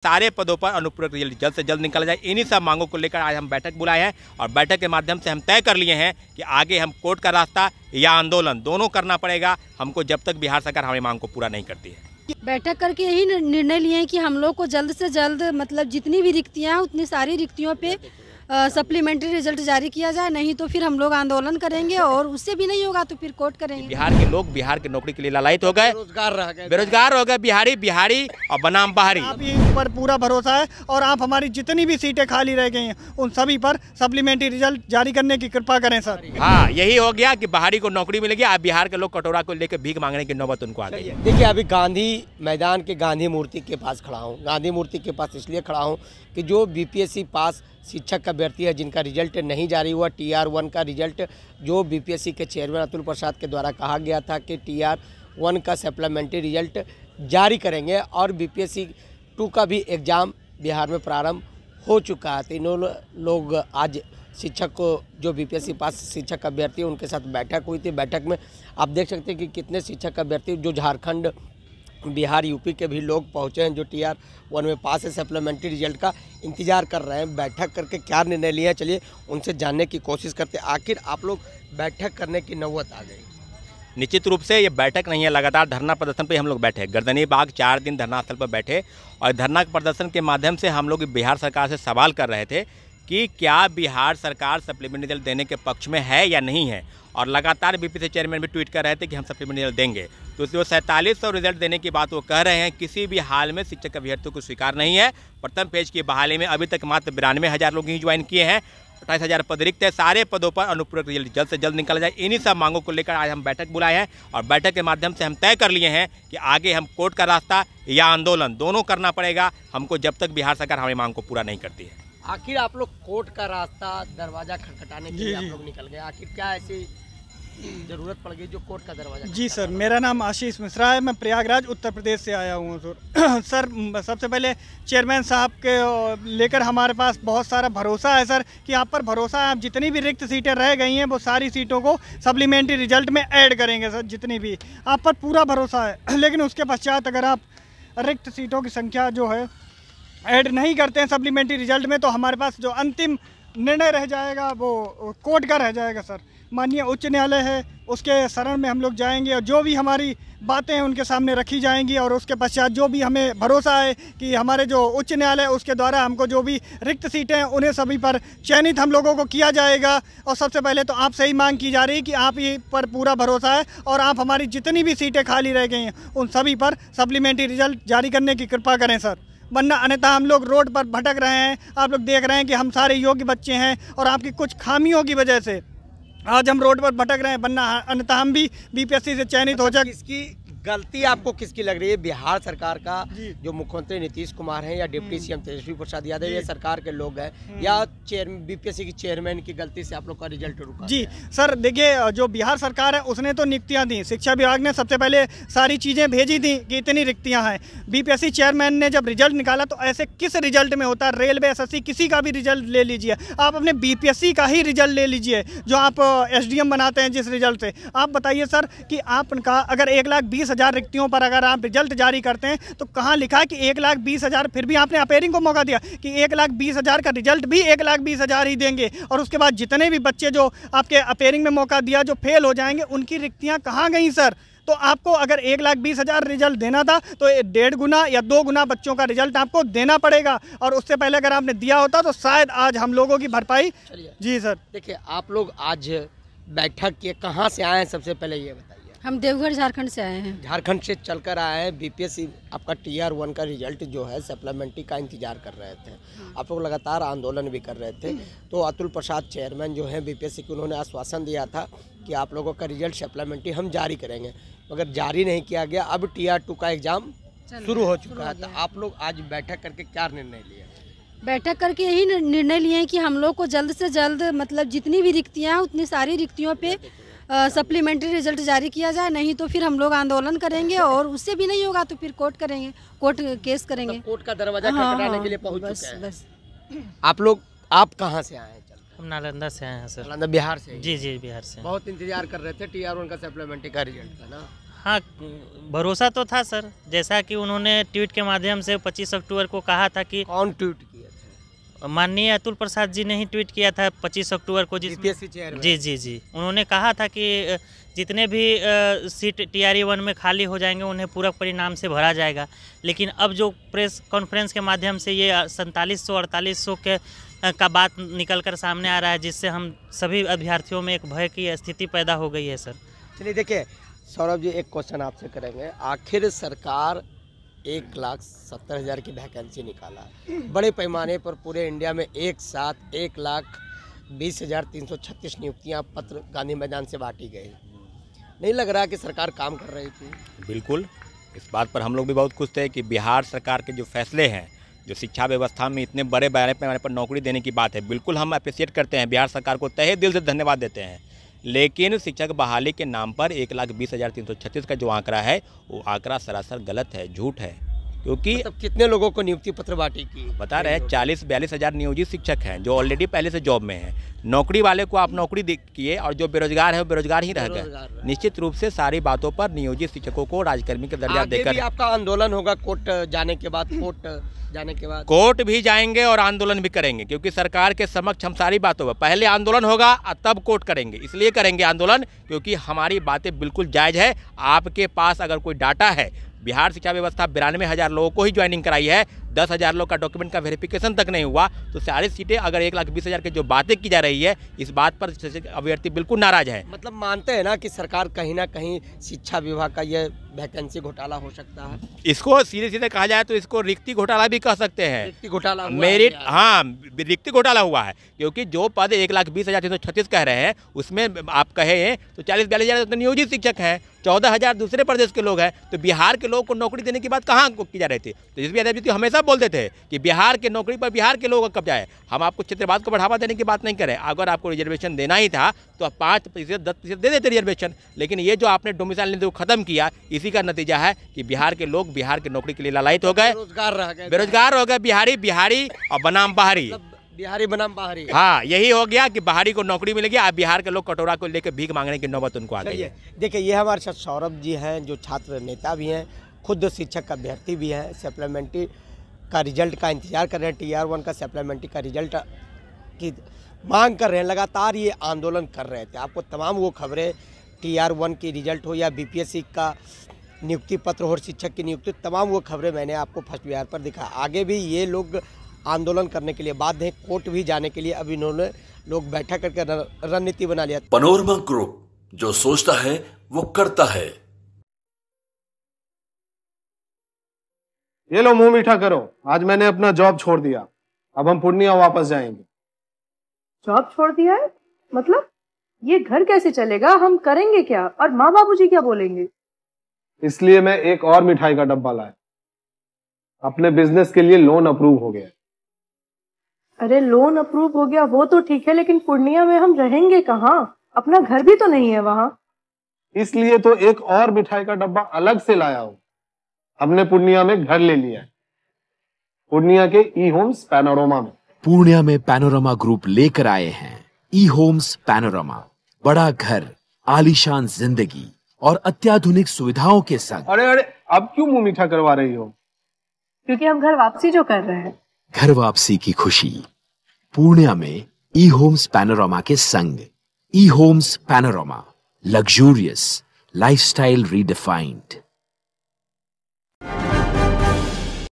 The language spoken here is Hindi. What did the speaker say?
सारे पदों पर अनुपूरक रिजल्ट जल्द से जल्द निकल जाए। इन्हीं सब मांगों को लेकर आज हम बैठक बुलाए हैं और बैठक के माध्यम से हम तय कर लिए हैं कि आगे हम कोर्ट का रास्ता या आंदोलन दोनों करना पड़ेगा हमको, जब तक बिहार सरकार हमारी मांग को पूरा नहीं करती है। बैठक करके यही निर्णय लिए हैं कि हम लोग को जल्द से जल्द मतलब जितनी भी रिक्तियाँ हैं उतनी सारी रिक्तियों पे सप्लीमेंट्री रिजल्ट जारी किया जाए, नहीं तो फिर हम लोग आंदोलन करेंगे और उससे भी नहीं होगा तो फिर कोर्ट करेंगे। बिहार के लोग बिहार की नौकरी के लिए लालायित हो गए, बेरोजगार हो गए, बिहारी और बनाम बाहरी। आप पर पूरा भरोसा है और आप हमारी जितनी भी सीटें खाली रह गई हैं उन सभी पर सप्लीमेंट्री रिजल्ट जारी करने की कृपा करें सर। हाँ, यही हो गया कि बाहरी को नौकरी मिलेगी, अब बिहार के लोग कटोरा को लेकर भीख मांगने की नौबत उनको आ गई है। देखिए, अभी गांधी मैदान के गांधी मूर्ति के पास खड़ा हूँ। गांधी मूर्ति के पास इसलिए खड़ा हूँ कि जो बीपीएससी पास शिक्षक अभ्यर्थी है जिनका रिजल्ट नहीं जारी हुआ, TR1 का रिजल्ट जो बीपीएससी के चेयरमैन अतुल प्रसाद के द्वारा कहा गया था कि TR1 का सप्लीमेंट्री रिजल्ट जारी करेंगे और बीपीएससी 2 का भी एग्ज़ाम बिहार में प्रारंभ हो चुका है। तीनों लोग आज शिक्षक को जो बीपीएससी पास शिक्षक अभ्यर्थी उनके साथ बैठक हुई थी। बैठक में आप देख सकते हैं कि कितने शिक्षक अभ्यर्थी जो झारखंड, बिहार, यूपी के भी लोग पहुंचे हैं जो TR1 में पास है, सप्लीमेंट्री रिजल्ट का इंतजार कर रहे हैं। बैठक करके क्या निर्णय लिया, चलिए उनसे जानने की कोशिश करते हैं। आखिर आप लोग बैठक करने की नौबत आ गई। निश्चित रूप से ये बैठक नहीं है, लगातार धरना प्रदर्शन पे हम लोग बैठे, गर्दनी बाग 4 दिन धरना स्थल पर बैठे और धरना प्रदर्शन के माध्यम से हम लोग बिहार सरकार से सवाल कर रहे थे कि क्या बिहार सरकार सप्लीमेंट्री रिजल्ट देने के पक्ष में है या नहीं है। और लगातार बीपीएससी चेयरमैन भी ट्वीट कर रहे थे कि हम सप्लीमेंट्री रिजल्ट देंगे, तो जो 4700 रिजल्ट देने की बात वो कह रहे हैं, किसी भी हाल में शिक्षक अभ्यर्थियों को स्वीकार नहीं है। प्रथम फेज की बहाली में अभी तक मात्र 92,000 लोग ही ज्वाइन किए हैं, 28,000 पद रिक्त है। सारे पदों पर अनुपूरक रिजल्ट जल्द से जल्द निकल जाए। इन्हीं सब मांगों को लेकर आज हम बैठक बुलाए हैं और बैठक के माध्यम से हम तय कर लिए हैं कि आगे हम कोर्ट का रास्ता या आंदोलन दोनों करना पड़ेगा हमको, जब तक बिहार सरकार हमारी मांग को पूरा नहीं करती है। आखिर आप लोग कोर्ट का रास्ता दरवाजा खटखटाने के लिए आप लोग निकल गए, आखिर क्या ऐसी जरूरत पड़ गई जो कोर्ट का दरवाजा? जी सर, मेरा नाम आशीष मिश्रा है, मैं प्रयागराज उत्तर प्रदेश से आया हूँ सर। सर, सबसे पहले चेयरमैन साहब के लेकर हमारे पास बहुत सारा भरोसा है सर कि आप पर भरोसा है। आप जितनी भी रिक्त सीटें रह गई हैं वो सारी सीटों को सप्लीमेंट्री रिजल्ट में ऐड करेंगे सर, जितनी भी आप पर पूरा भरोसा है। लेकिन उसके पश्चात अगर आप रिक्त सीटों की संख्या जो है ऐड नहीं करते हैं सप्लीमेंट्री रिजल्ट में, तो हमारे पास जो अंतिम निर्णय रह जाएगा वो कोर्ट का रह जाएगा सर। माननीय उच्च न्यायालय है, उसके शरण में हम लोग जाएंगे और जो भी हमारी बातें हैं उनके सामने रखी जाएंगी और उसके पश्चात जो भी हमें भरोसा है कि हमारे जो उच्च न्यायालय उसके द्वारा हमको जो भी रिक्त सीटें हैं उन्हें सभी पर चयनित हम लोगों को किया जाएगा। और सबसे पहले तो आपसे ही मांग की जा रही है कि आप ये पर पूरा भरोसा है और आप हमारी जितनी भी सीटें खाली रह गई हैं उन सभी पर सप्लीमेंट्री रिजल्ट जारी करने की कृपा करें सर, वरना अन्यथा हम लोग रोड पर भटक रहे हैं। आप लोग देख रहे हैं कि हम सारे योग्य बच्चे हैं और आपकी कुछ खामियों की वजह से आज हम रोड पर भटक रहे हैं, वरना अन्यथा हम भी बीपीएससी से चयनित हो जाए। किसकी गलती आपको किसकी लग रही है? बिहार सरकार का जो मुख्यमंत्री नीतीश कुमार हैं या डिप्टी सीएम तेजस्वी प्रसाद यादव, ये सरकार के लोग हैं, या बीपीएससी की चेयरमैन की गलती से आप लोग का रिजल्ट रुका? जी सर, देखिए जो बिहार सरकार है उसने तो नियुक्तियां दी, शिक्षा विभाग ने सबसे पहले सारी चीज़ें भेजी थी कि इतनी रिक्तियां हैं। बीपीएससी चेयरमैन ने जब रिजल्ट निकाला तो ऐसे किस रिजल्ट में होता है? रेलवे, SSC, किसी का भी रिजल्ट ले लीजिए, आप अपने बीपीएससी का ही रिजल्ट ले लीजिए जो आप SDM बनाते हैं जिस रिजल्ट से। आप बताइए सर कि आपका अगर 1,20,000 रिक्तियों पर अगर आप रिजल्ट जारी करते हैं तो कहाँ लिखा है कि 1,20,000, फिर भी आपने अपेयरिंग को मौका दिया कि 1,20,000 का रिजल्ट भी 1,20,000 ही देंगे और उसके बाद जितने भी बच्चे जो आपके अपेयरिंग में मौका दिया जो फेल हो जाएंगे उनकी रिक्तियाँ कहाँ गई सर? तो आपको अगर 1,20,000 रिजल्ट देना था तो 1.5 गुना या 2 गुना बच्चों का रिजल्ट आपको देना पड़ेगा और उससे पहले अगर आपने दिया होता तो शायद आज हम लोगों की भरपाई। जी सर, देखिए आप लोग आज बैठक के कहाँ से आए हैं, सबसे पहले ये बताइए। हम देवघर झारखंड से आए हैं। झारखंड से चलकर आए हैं। बीपीएससी आपका TR1 का रिजल्ट जो है सप्लीमेंट्री का इंतजार कर रहे थे, आप लोग लगातार आंदोलन भी कर रहे थे, तो अतुल प्रसाद चेयरमैन जो हैं बीपीएससी के, उन्होंने आश्वासन दिया था कि आप लोगों का रिजल्ट सप्लीमेंट्री हम जारी करेंगे, मगर जारी नहीं किया गया। अब TR2 का एग्ज़ाम शुरू हो चुका है, तो आप लोग आज बैठक करके क्या निर्णय लिया? बैठक करके यही निर्णय लिए हैं कि हम लोग को जल्द से जल्द मतलब जितनी भी रिक्तियाँ हैं उतनी सारी रिक्तियों पे सप्लीमेंट्री रिजल्ट जारी किया जाए, नहीं तो फिर हम लोग आंदोलन करेंगे और उससे भी नहीं होगा तो फिर कोर्ट करेंगे, कोर्ट केस करेंगे। तो कोर्ट का दरवाजा खटखटाने के लिए पहुंच बस, चुके हैं। बस। आप कहाँ से आए हैं? हम नालंदा से आए हैं सर। नालंदा बिहार से? जी बिहार से। बहुत इंतजार कर रहे थे TR1 का सप्लीमेंट्री का रिजल्ट का ना? हाँ, भरोसा तो था सर, जैसा कि उन्होंने ट्वीट के माध्यम से 25 अक्टूबर को कहा था कि कौन ट्वीट किया था? माननीय अतुल प्रसाद जी ने ही ट्वीट किया था 25 अक्टूबर को, जिसमें बीपीएससी चेयरमैन। जी उन्होंने कहा था कि जितने भी सीट TRE-1 में खाली हो जाएंगे उन्हें पूरक परिणाम से भरा जाएगा। लेकिन अब जो प्रेस कॉन्फ्रेंस के माध्यम से ये 4700-4800 के का बात निकल कर सामने आ रहा है, जिससे हम सभी अभ्यर्थियों में एक भय की स्थिति पैदा हो गई है सर। चलिए देखिए सौरभ जी, एक क्वेश्चन आपसे करेंगे। आखिर सरकार 1,70,000 की वैकेंसी निकाला है, बड़े पैमाने पर पूरे इंडिया में एक साथ 1,20,336 नियुक्तियां पत्र गांधी मैदान से बांटी गई। नहीं लग रहा कि सरकार काम कर रही थी? बिल्कुल, इस बात पर हम लोग भी बहुत खुश थे कि बिहार सरकार के जो फैसले हैं, जो शिक्षा व्यवस्था में इतने बड़े पैमाने पर नौकरी देने की बात है, बिल्कुल हम अप्रिशिएट करते हैं, बिहार सरकार को तहे दिल से धन्यवाद देते हैं। लेकिन शिक्षक बहाली के नाम पर 1,20,336 का जो आंकड़ा है, वो आंकड़ा सरासर गलत है, झूठ है। क्योंकि मतलब कितने लोगों को नियुक्ति पत्र बांटी की? बता रहे हैं 40-42 हज़ार नियोजित शिक्षक हैं जो ऑलरेडी पहले से जॉब में हैं। नौकरी वाले को आप नौकरी किए और जो बेरोजगार है वो बेरोजगार ही रह गए। निश्चित रूप से सारी बातों पर नियोजित शिक्षकों को राजकर्मी का दर्जा देकर आपका आंदोलन होगा कोर्ट जाने के बाद? कोर्ट भी जाएंगे और आंदोलन भी करेंगे, क्योंकि सरकार के समक्ष हम सारी बातों पर पहले आंदोलन होगा और तब कोर्ट करेंगे। इसलिए करेंगे आंदोलन क्योंकि हमारी बातें बिल्कुल जायज़ है। आपके पास अगर कोई डाटा है, बिहार शिक्षा व्यवस्था 92,000 लोगों को ही ज्वाइनिंग कराई है, 10,000 लोग का डॉक्यूमेंट का वेरिफिकेशन तक नहीं हुआ, तो सारी सीटें अगर 1,20,000 की जो बातें की जा रही है, इस बात पर अभ्यर्थी बिल्कुल नाराज है। मतलब मानते हैं ना कि सरकार कहीं ना कहीं शिक्षा विभाग का ये वैकेंसी घोटाला हो सकता है? इसको सीधे सीधे कहा जाए तो इसको रिक्ति घोटाला भी कह सकते हैं। रिक्ति घोटाला मेरिट, हाँ, रिक्ति घोटाला हुआ है, क्योंकि जो पद 1,20,336 कह रहे हैं उसमें आप कहे तो 40-42 हज़ार तो नियोजित शिक्षक हैं, 14,000 दूसरे प्रदेश के लोग हैं, तो बिहार के लोगों को नौकरी देने की बात कहाँ की जा रही थी? तो जिस भी हमेशा बोलते थे कि बिहार के नौकरी पर बिहार के लोगों का कब्जा है। हम आपको क्षेत्रवाद को बढ़ावा देने की बात नहीं करें। अगर आपको रिजर्वेशन देना ही था तो 5%, 10% दे देते रिजर्वेशन, लेकिन ये जो आपने डोमिसाइल नीति को खत्म किया, इसी का नतीजा है कि बिहार के लोग बिहार की नौकरी के लिए लालायित हो गए, बेरोजगार हो गए। बिहारी और बनाम बाहरी, बिहारी बनाम बाहरी। हाँ, यही हो गया कि बाहरी को नौकरी मिलेगी, अब बिहार के लोग कटोरा को लेकर भीख मांगने की नौबत उनको आ गई है। देखिए, ये हमारे साथ सौरभ जी हैं जो छात्र नेता भी हैं, खुद शिक्षक अभ्यर्थी भी हैं, सप्लीमेंट्री का रिजल्ट का इंतजार कर रहे हैं, TR-1 का सप्लीमेंट्री का रिजल्ट की मांग कर रहे हैं, लगातार ये आंदोलन कर रहे थे। आपको तमाम वो खबरें TR-1 की रिजल्ट हो या BPSC का नियुक्ति पत्र हो, शिक्षक की नियुक्ति, तमाम वो खबरें मैंने आपको फर्स्ट बिहार पर दिखा। आगे भी ये लोग आंदोलन करने के लिए बाध्य हैं, कोर्ट भी जाने के लिए अब इन्होंने लोग बैठक करके रणनीति बना लिया। पैनोरमा ग्रुप, जो सोचता है वो करता है। ये लो, मुंह मीठा करो, आज मैंने अपना जॉब छोड़ दिया, अब हम पूर्णिया वापस जाएंगे। जॉब छोड़ दिया है? मतलब ये घर कैसे चलेगा? हम करेंगे क्या? और माँ बाबूजी क्या बोलेंगे? इसलिए मैं एक और मिठाई का डब्बा लाया, अपने बिजनेस के लिए लोन अप्रूव हो गया। अरे लोन अप्रूव हो गया वो तो ठीक है, लेकिन पूर्णिया में हम रहेंगे कहाँ? अपना घर भी तो नहीं है वहाँ। इसलिए तो एक और मिठाई का डब्बा अलग से लाया हूँ। हमने पूर्णिया में घर ले लिया है, पूर्णिया के ई-होम्स पैनोरमा में। पूर्णिया में पैनोरमा ग्रुप लेकर आए हैं ई-होम्स पैनोरमा, बड़ा घर, आलीशान जिंदगी और अत्याधुनिक सुविधाओं के संग। अरे अब क्यों मुंह मीठा करवा रही हो? क्योंकि हम घर वापसी जो कर रहे हैं। घर वापसी की खुशी पूर्णिया में ई-होम्स पैनोरमा के संग। ई-होम्स पैनोरमा, लग्जूरियस लाइफस्टाइल रीडिफाइंड।